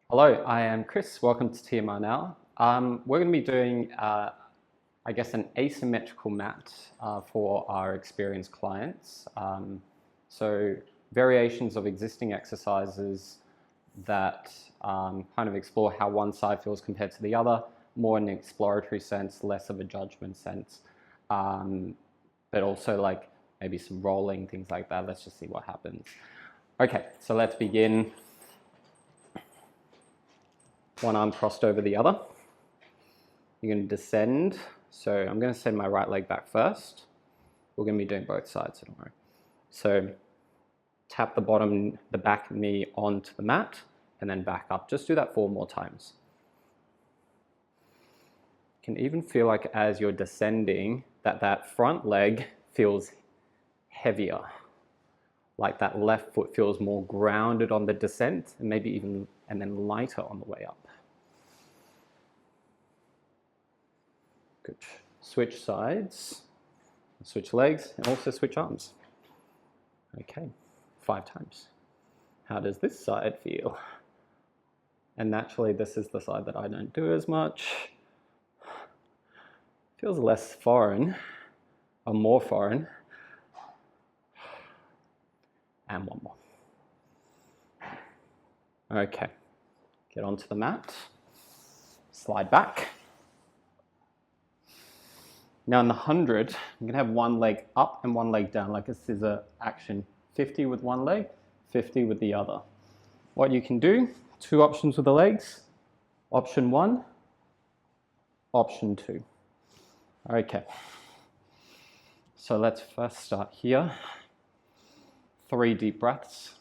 Hello, I am Chris. Welcome to TMR Now. We're going to be doing, I guess, an asymmetrical mat for our experienced clients. So variations of existing exercises that kind of explore how one side feels compared to the other, more in an exploratory sense, less of a judgment sense, but also like maybe some rolling, things like that. Let's just see what happens. Okay, so let's begin. One arm crossed over the other. You're going to descend. So I'm going to send my right leg back first. We're going to be doing both sides, so don't worry. So tap the back knee onto the mat and then back up. Just do that 4 more times. You can even feel like as you're descending that front leg feels heavier. Like that left foot feels more grounded on the descent and maybe even and then lighter on the way up. Good. Switch sides, switch legs, and also switch arms. Okay, 5 times. How does this side feel? And naturally, this is the side that I don't do as much. Feels less foreign, or more foreign. And one more. Okay, get onto the mat, slide back. Now in the 100, I'm gonna have one leg up and one leg down, like a scissor action. 50 with one leg, 50 with the other. What you can do, 2 options with the legs. Option 1, option 2. Okay, so let's first start here. 3 deep breaths.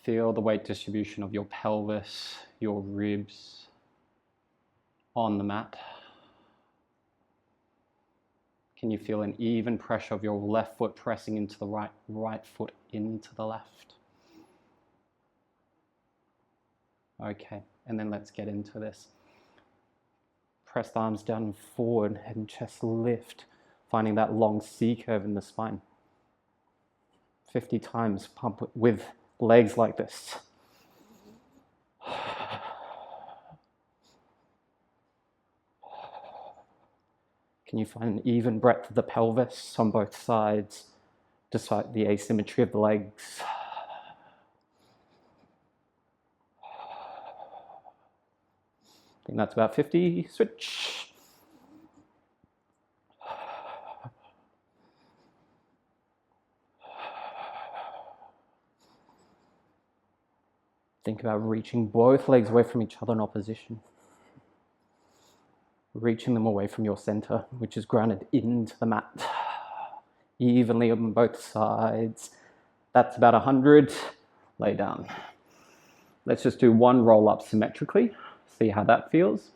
Feel the weight distribution of your pelvis, your ribs on the mat. Can you feel an even pressure of your left foot pressing into the right foot into the left? Okay, and then let's get into this. Press the arms down and forward, head and chest lift, finding that long C curve in the spine. 50 times, pump with legs like this. Can you find an even breadth of the pelvis on both sides, despite the asymmetry of the legs? I think that's about 50. Switch. Think about reaching both legs away from each other in opposition. Reaching them away from your center, which is grounded into the mat. Evenly on both sides. That's about 100. Lay down. Let's just do one roll up symmetrically. See how that feels.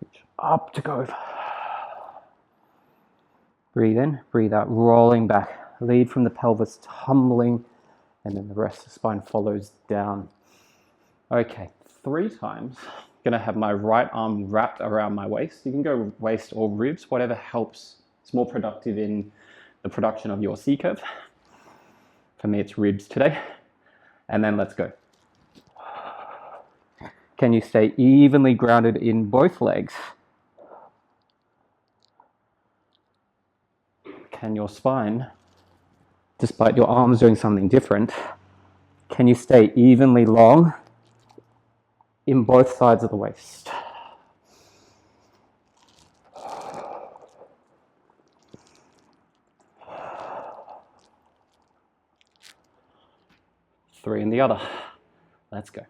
Reach up to go over. Breathe in, breathe out, rolling back. Lead from the pelvis, tumbling, and then the rest of the spine follows down. Okay, 3 times. Gonna have my right arm wrapped around my waist. You can go waist or ribs, whatever helps. It's more productive in the production of your C curve. For me, it's ribs today. And then let's go. Can you stay evenly grounded in both legs? Can your spine, despite your arms doing something different, can you stay evenly long in both sides of the waist? Three in the other. Let's go.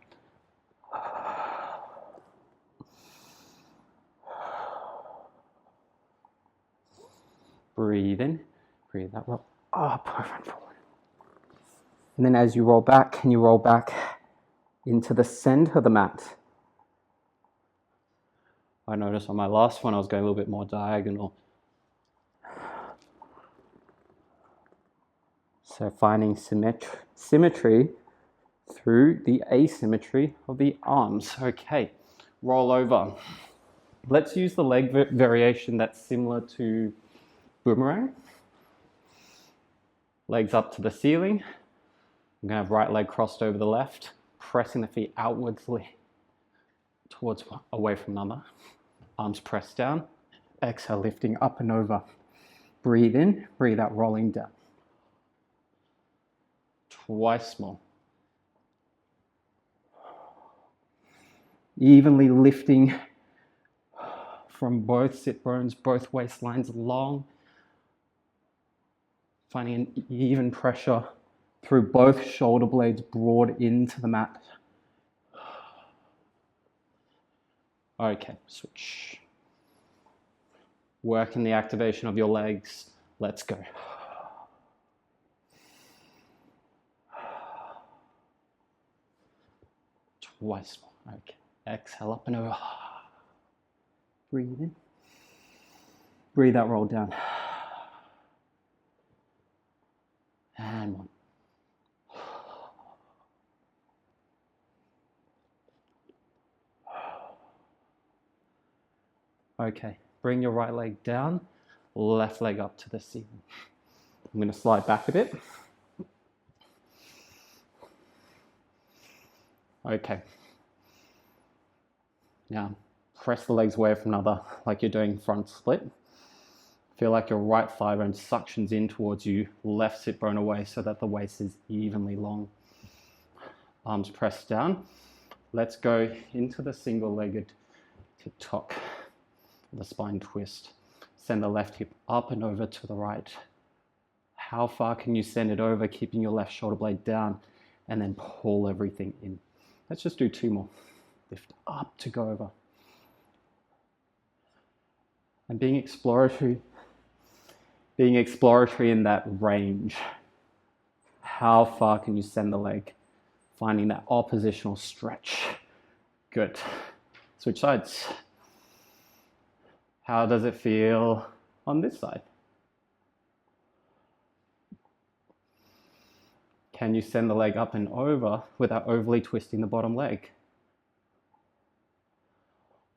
Breathe in, breathe out, roll up, over and forward. And then as you roll back, can you roll back into the center of the mat? I noticed on my last one I was going a little bit more diagonal. So finding symmetry through the asymmetry of the arms. Okay, roll over. Let's use the leg variation that's similar to boomerang. Legs up to the ceiling. I'm going to have right leg crossed over the left, pressing the feet outwardly towards away from another. Arms pressed down. Exhale, lifting up and over. Breathe in, breathe out, rolling down. Twice more. Evenly lifting from both sit bones, both waistlines long. Finding an even pressure through both shoulder blades broad into the mat. Okay, switch. Working the activation of your legs. Let's go. Twice more. Okay. Exhale up and over. Breathe in. Breathe out, roll down. And one. Okay, bring your right leg down, left leg up to the ceiling. I'm going to slide back a bit. Okay. Now, press the legs away from another, like you're doing front split. Feel like your right thigh bone suctions in towards you, left sit bone away so that the waist is evenly long. Arms pressed down. Let's go into the single-legged tick-tock, the spine twist. Send the left hip up and over to the right. How far can you send it over, keeping your left shoulder blade down, and then pull everything in. Let's just do 2 more. Lift up to go over. And being exploratory in that range. How far can you send the leg? Finding that oppositional stretch. Good. Switch sides. How does it feel on this side? Can you send the leg up and over without overly twisting the bottom leg?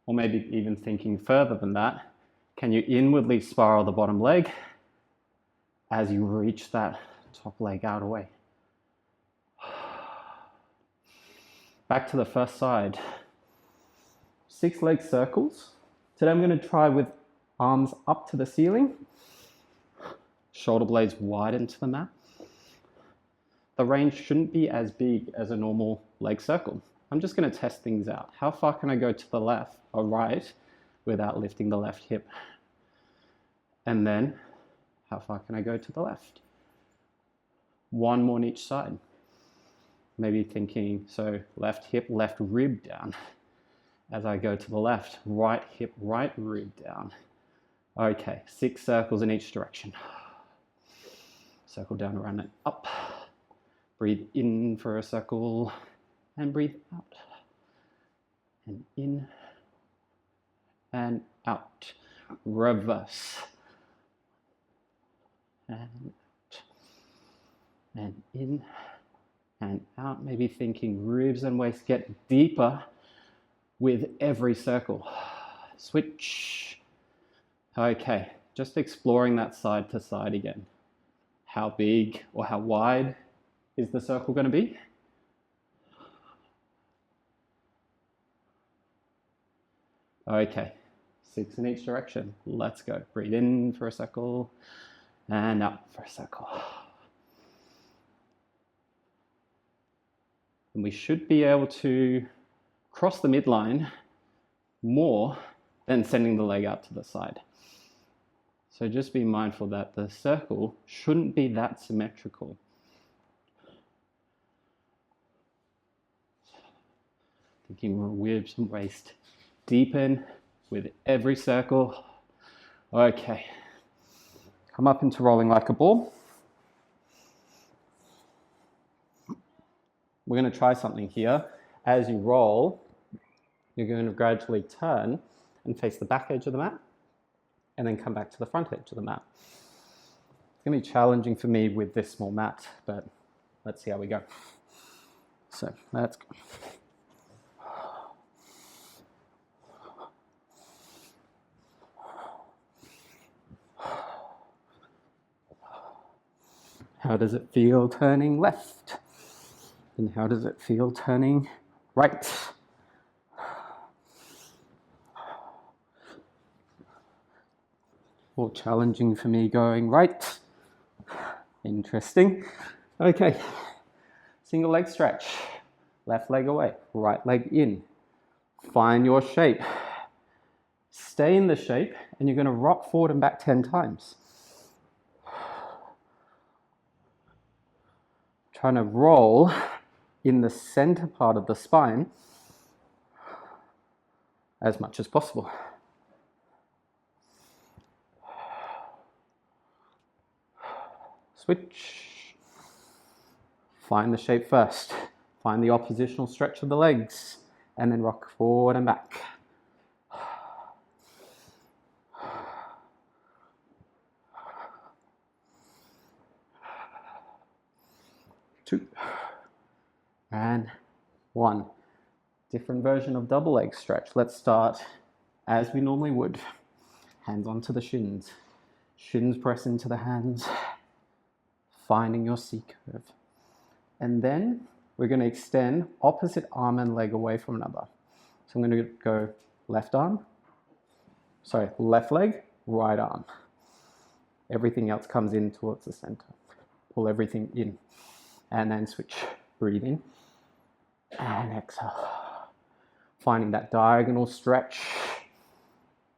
Or maybe even thinking further than that, can you inwardly spiral the bottom leg as you reach that top leg out away? Back to the first side. 6 leg circles. Today I'm going to try with arms up to the ceiling, shoulder blades wide into the mat. The range shouldn't be as big as a normal leg circle. I'm just going to test things out. How far can I go to the left or right without lifting the left hip? And then, how far can I go to the left? 1 more on each side. Maybe thinking, so left hip, left rib down. As I go to the left, right hip, right rib down. Okay, 6 circles in each direction. Circle down, around and up. Breathe in for a circle and breathe out. And in and out. Reverse. And out. And in and out. Maybe thinking ribs and waist get deeper with every circle. Switch. Okay, just exploring that side to side again. How big or how wide is the circle going to be? Okay, 6 in each direction. Let's go. Breathe in for a circle and out for a circle. And we should be able to cross the midline more than sending the leg out to the side. So just be mindful that the circle shouldn't be that symmetrical. Thinking ribs and waist deepen with every circle. Okay, come up into rolling like a ball. We're going to try something here. As you roll, you're going to gradually turn and face the back edge of the mat and then come back to the front edge of the mat. It's going to be challenging for me with this small mat, but let's see how we go. So let's go. How does it feel turning left? And how does it feel turning right? More challenging for me going right. Interesting. Okay, single leg stretch. Left leg away, right leg in. Find your shape. Stay in the shape, and you're going to rock forward and back 10 times. Trying to roll in the center part of the spine as much as possible. Switch. Find the shape first. Find the oppositional stretch of the legs, and then rock forward and back. Two. And one. Different version of double leg stretch. Let's start as we normally would. Hands onto the shins. Shins press into the hands. Finding your C curve. And then we're going to extend opposite arm and leg away from another. So I'm going to go left leg, right arm. Everything else comes in towards the center. Pull everything in. And then switch. Breathe in. And exhale. Finding that diagonal stretch.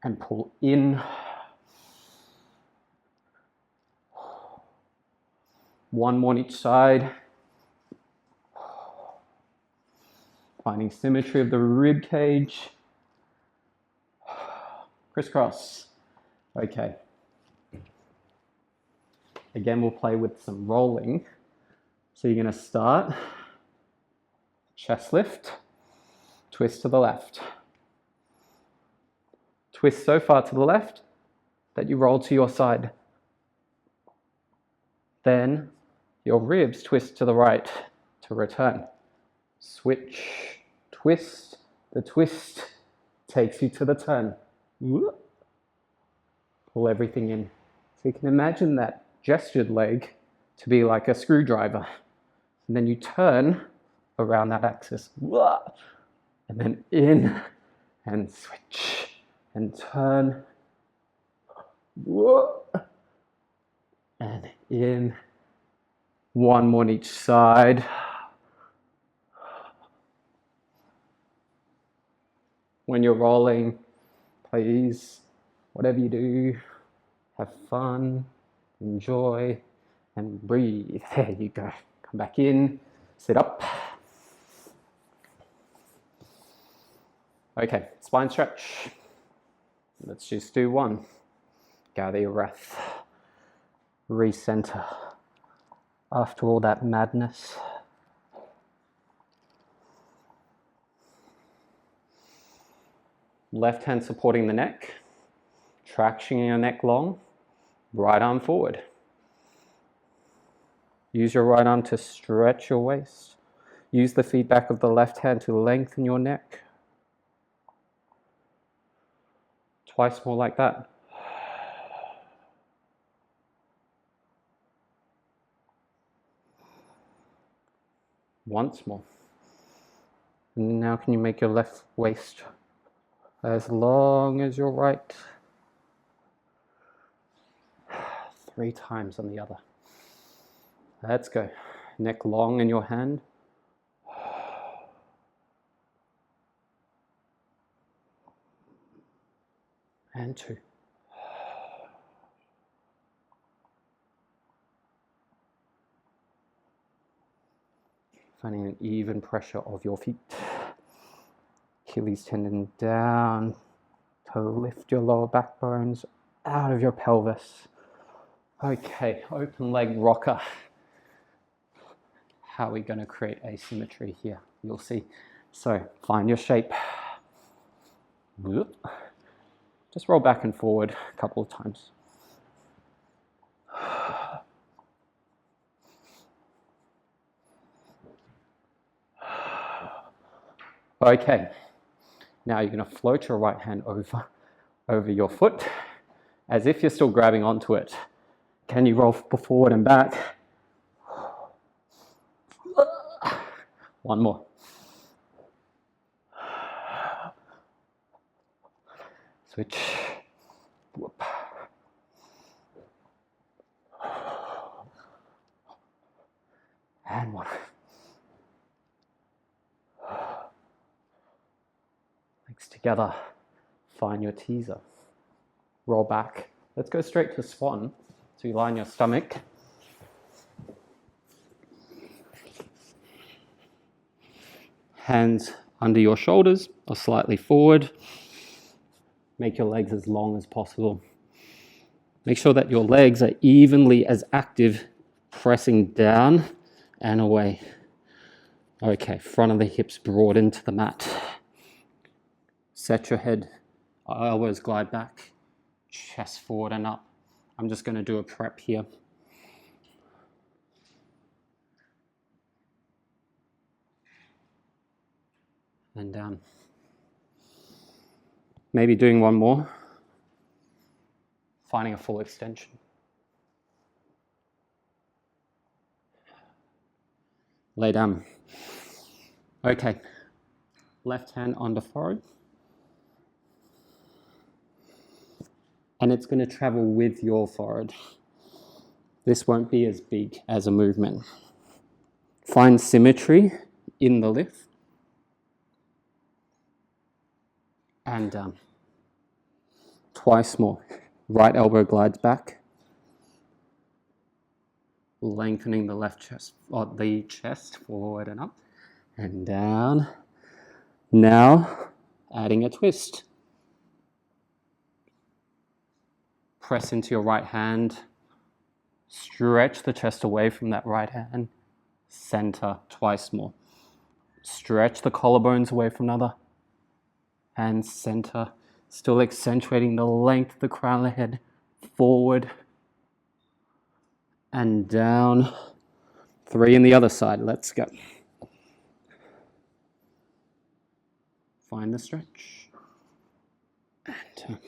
And pull in. One more on each side. Finding symmetry of the rib cage. Crisscross. Okay. Again, we'll play with some rolling. So you're going to start chest lift, twist to the left. Twist so far to the left that you roll to your side. Then your ribs twist to the right to return. Switch, twist. The twist takes you to the turn. Pull everything in. So you can imagine that gestured leg to be like a screwdriver. And then you turn around that axis. And then in and switch and turn. And in. One more on each side. When you're rolling, please, whatever you do, have fun, enjoy, and breathe. There you go. Come back in, sit up. Okay, spine stretch. Let's just do one. Gather your breath. Recenter. After all that madness. Left hand supporting the neck. Traction in your neck long. Right arm forward. Use your right arm to stretch your waist. Use the feedback of the left hand to lengthen your neck. Twice more like that. Once more. And now can you make your left waist as long as your right? 3 times on the other. Let's go. Neck long in your hand. And 2. Finding an even pressure of your feet. Achilles tendon down to lift your lower back bones out of your pelvis. Okay, open leg rocker. How are we going to create asymmetry here? You'll see. So find your shape. Just roll back and forward a couple of times. Okay, now you're going to float your right hand over your foot as if you're still grabbing onto it. Can you roll forward and back? One more. Switch. Whoop. And one. Legs together. Find your teaser. Roll back. Let's go straight to swan. So you lie on your stomach. Hands under your shoulders or slightly forward. Make your legs as long as possible. Make sure that your legs are evenly as active, pressing down and away. Okay, front of the hips broaden to the mat. Set your head, elbows glide back, chest forward and up. I'm just going to do a prep here. And down. Maybe doing one more. Finding a full extension. Lay down. Okay. Left hand on the forehead. And it's going to travel with your forehead. This won't be as big as a movement. Find symmetry in the lift. And down. Twice more. Right elbow glides back. Lengthening the left chest, or the chest forward and up. And down. Now, adding a twist. Press into your right hand. Stretch the chest away from that right hand. Center twice more. Stretch the collarbones away from another. And center. Still accentuating the length of the crown of the head. Forward. And down. 3 in the other side. Let's go. Find the stretch. And turn.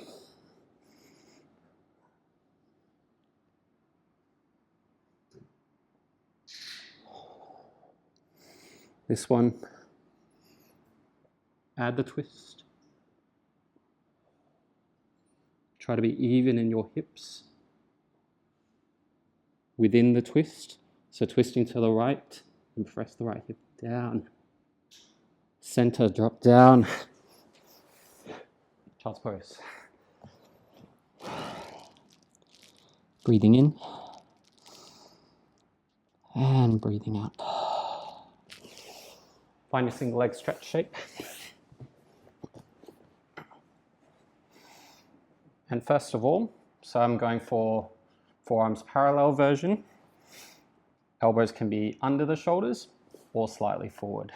This one. Add the twist. Try to be even in your hips. Within the twist. So twisting to the right and press the right hip down. Center, drop down. Child's pose. Breathing in. And breathing out. Find your single leg stretch shape. And first of all, so I'm going for forearms parallel version. Elbows can be under the shoulders or slightly forward.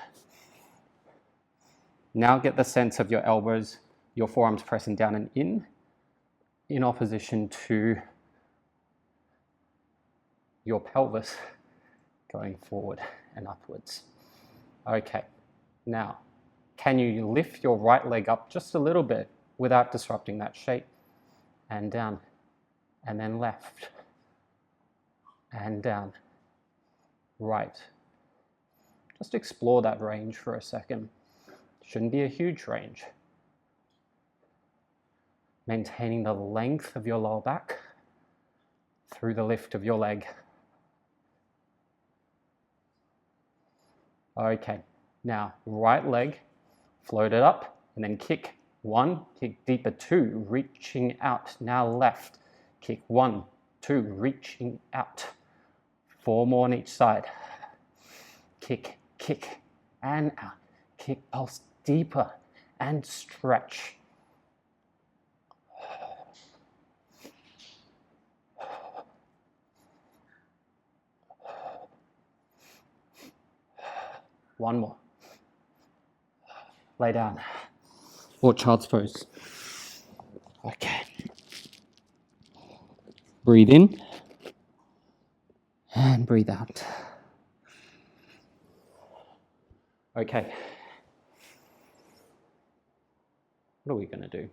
Now get the sense of your elbows, your forearms pressing down and in opposition to your pelvis going forward and upwards. Okay, now, can you lift your right leg up just a little bit without disrupting that shape? And down, and then left, and down, right. Just explore that range for a second. Shouldn't be a huge range. Maintaining the length of your lower back through the lift of your leg. Okay, now right leg, float it up, and then kick. 1, kick deeper, 2, reaching out. Now left, kick 1, 2, reaching out. 4 more on each side. Kick, kick, and out. Kick, pulse deeper, and stretch. One more. Lay down. Or child's pose. Okay. Breathe in. And breathe out. Okay. What are we going to do?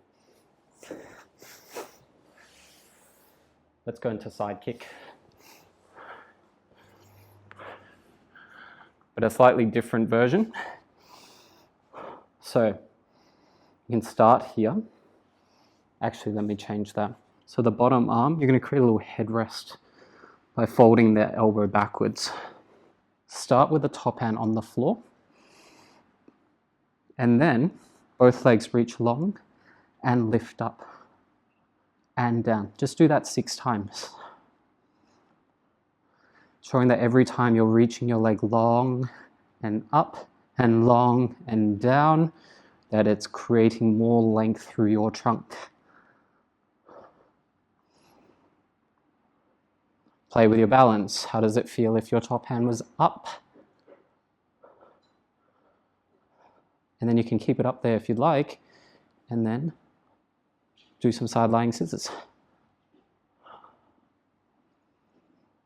Let's go into side kick. but a slightly different version. So you can start here. Actually, let me change that. So the bottom arm, you're going to create a little headrest by folding the elbow backwards. Start with the top hand on the floor, and then both legs reach long and lift up and down. Just do that 6 times. Showing that every time you're reaching your leg long and up and long and down, that it's creating more length through your trunk. Play with your balance. How does it feel if your top hand was up? And then you can keep it up there if you'd like, and then do some side lying scissors.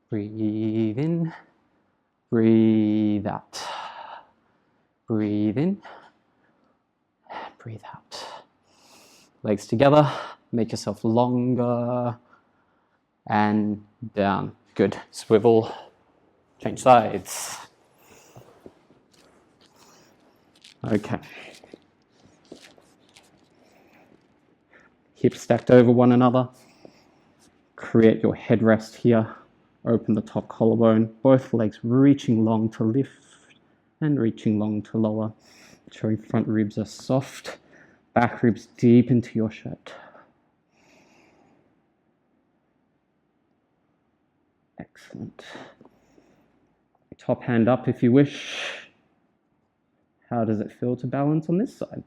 Breathe in, breathe out. Breathe in, breathe out. Legs together, make yourself longer, and down. Good. Swivel, change sides. Okay. Hips stacked over one another. Create your headrest here. Open the top collarbone. Both legs reaching long to lift and reaching long to lower. Showing front ribs are soft. Back ribs deep into your shirt. Excellent. Top hand up if you wish. How does it feel to balance on this side?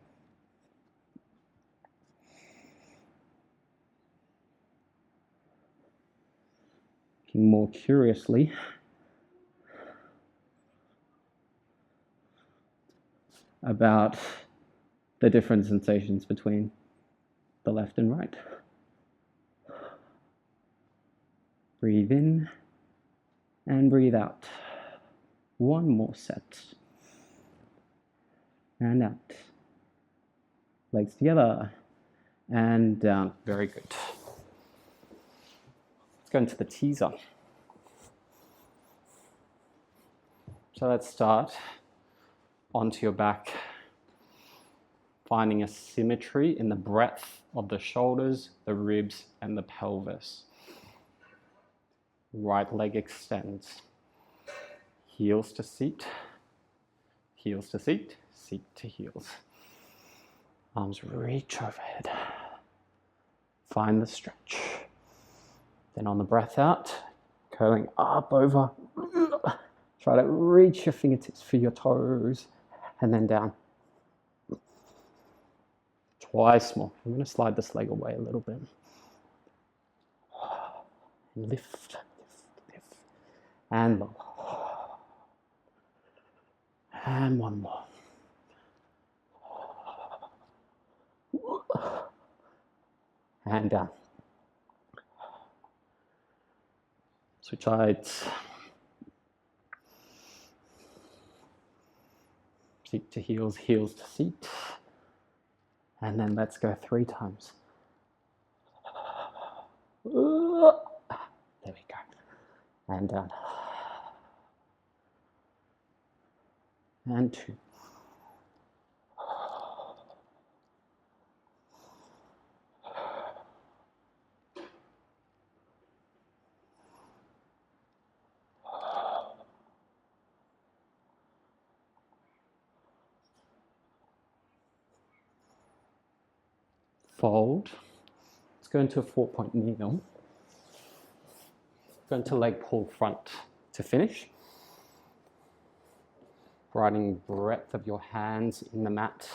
Looking more curiously about the different sensations between the left and right. Breathe in and breathe out. One more set. And out. Legs together and down. Very good. Let's go into the teaser. So let's start onto your back, finding a symmetry in the breadth of the shoulders, the ribs, and the pelvis. Right leg extends. Heels to seat, heels to seat, seat to heels. Arms reach overhead. Find the stretch. Then on the breath out, curling up over. Try to reach your fingertips for your toes and then down. Twice more. I'm going to slide this leg away a little bit. Lift, lift, lift. And lower. And one more. And down. Switch sides. Seat to heels, heels to seat. And then let's go 3 times. There we go. And down. And 2. Fold. Let's go into a 4-point kneel. Go into leg pull front to finish. Riding breadth of your hands in the mat,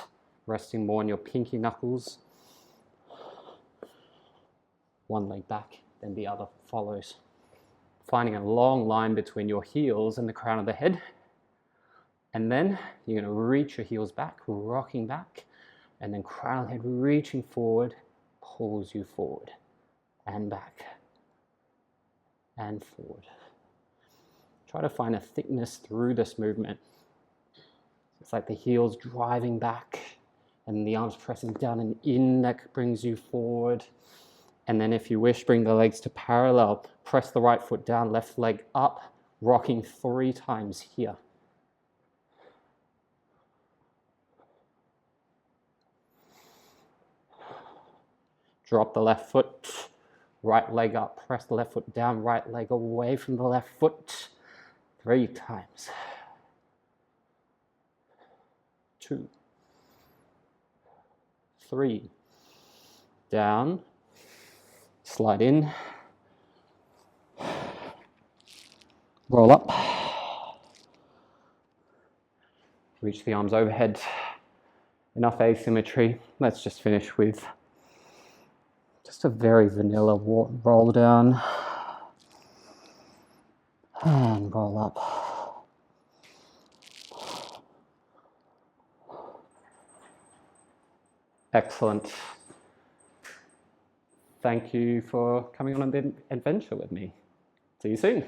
resting more on your pinky knuckles. One leg back, then the other follows. Finding a long line between your heels and the crown of the head. And then you're going to reach your heels back, rocking back. And then crown of the head reaching forward, pulls you forward and back and forward. Try to find a thickness through this movement. It's like the heels driving back and the arms pressing down and in, that brings you forward. And then if you wish, bring the legs to parallel. Press the right foot down, left leg up, rocking 3 times here. drop the left foot, right leg up, press the left foot down, right leg away from the left foot. 3 times. 2, 3, down, slide in, roll up, reach the arms overhead. Enough asymmetry. Let's just finish with just a very vanilla roll down and roll up. Excellent. Thank you for coming on an adventure with me. See you soon.